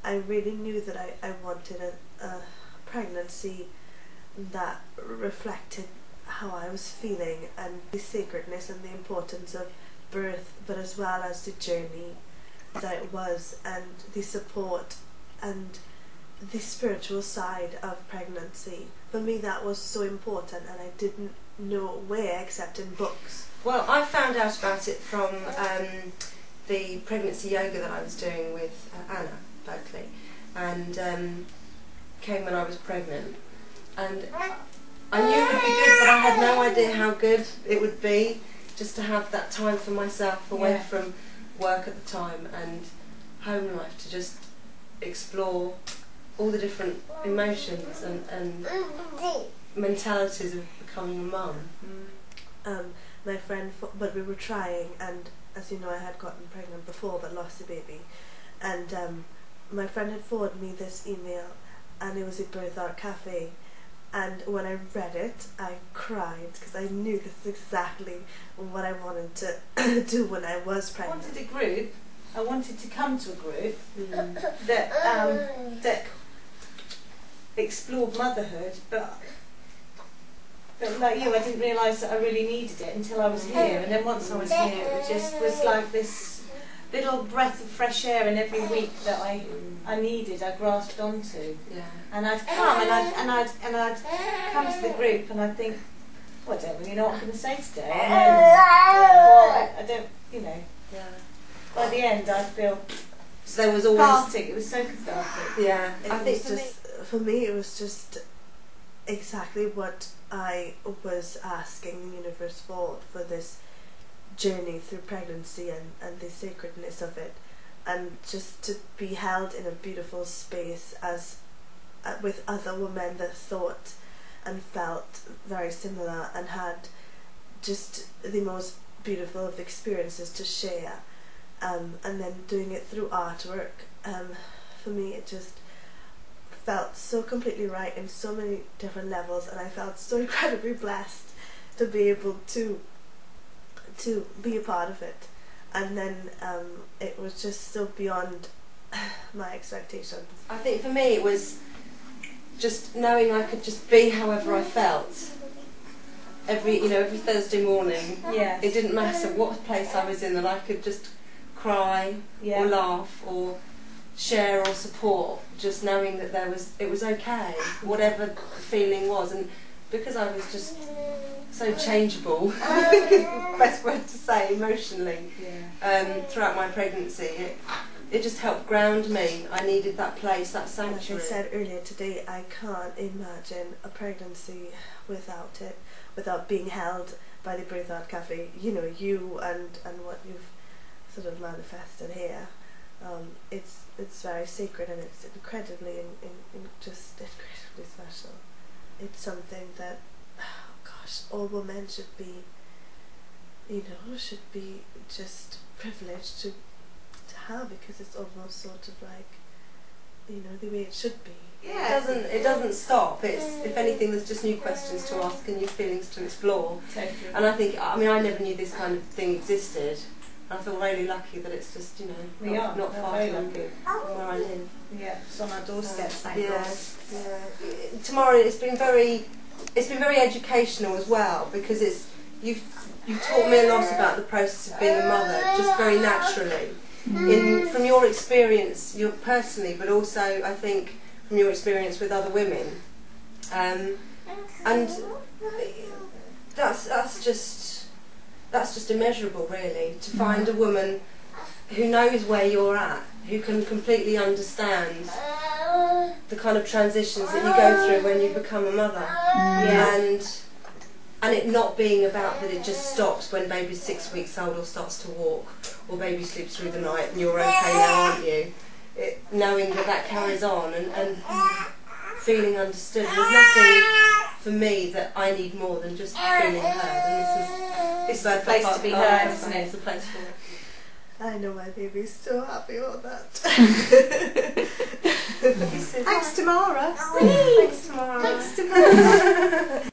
I really knew that I wanted a pregnancy that reflected how I was feeling, and the sacredness and the importance of birth, but as well as the journey that it was, and the support and the spiritual side of pregnancy. For me that was so important, and I didn't know where except in books. Well, I found out about it from the pregnancy yoga that I was doing with Anna Berkeley, and came when I was pregnant, and I knew it would be good, but I had no idea how good it would be just to have that time for myself away from work at the time and home life, to just explore all the different emotions and mentalities of becoming a mum. My friend, but we were trying, and as you know, I had gotten pregnant before but lost the baby, and my friend had forwarded me this email, and it was a birth art cafe, and when I read it I cried, because I knew this is exactly what I wanted to do when I was pregnant. I wanted a group. I wanted to come to a group that explored motherhood, but like you, I didn't realise that I really needed it until I was here, and then once I was here it just was like this little breath of fresh air in every week that I needed, I grasped onto. Yeah. And I'd come and I'd come to the group and I'd think, well, I don't really know what I'm going to say today. And then, well, I don't, you know. Yeah. By the end I feel so there was always cathartic. It was so cathartic. Yeah. I think for me it was just exactly what I was asking the universe for this journey through pregnancy and the sacredness of it, and just to be held in a beautiful space as with other women that thought and felt very similar and had just the most beautiful of experiences to share, and then doing it through artwork. For me it just felt so completely right in so many different levels, and I felt so incredibly blessed to be able to be a part of it. And then it was just so beyond my expectations. I think for me it was just knowing I could just be however I felt every Thursday morning. Yeah. It didn't matter what place I was in, that I could just cry or laugh or share or support, just knowing that it was okay, whatever the feeling was. And because I was just so changeable, best word to say, emotionally, throughout my pregnancy, it just helped ground me. I needed that place, that sanctuary. Like I said earlier today, I can't imagine a pregnancy without it, without being held by the Birth Art Cafe. You know, you and what you've sort of manifested here. It's very sacred, and it's incredibly just incredibly special. It's something that, oh gosh, all women should be, should be just privileged to have, because it's almost sort of like, the way it should be. Yeah. It doesn't stop. It's, if anything, there's just new questions to ask and new feelings to explore. Totally. And I think, I never knew this kind of thing existed. I feel really lucky that it's just, not far from where I live. Yeah, it's on our doorstep, thank yeah, God. yeah. Tamara, it's been very educational as well, because you've taught me a lot about the process of being a mother, just very naturally. From your experience, personally, but also I think from your experience with other women, and that's just immeasurable, really, to find a woman who knows where you're at, who can completely understand the kind of transitions that you go through when you become a mother, and it not being about that it just stops when baby's 6 weeks old or starts to walk, or baby sleeps through the night and you're okay now, aren't you? Knowing that carries on and feeling understood. There's nothing for me that I need more than just feeling heard, and this is the place to be heard, isn't it? It's the place for it. I know my baby's so happy about that. Thanks, Tamara. Thanks, Tamara. Thanks, Tamara.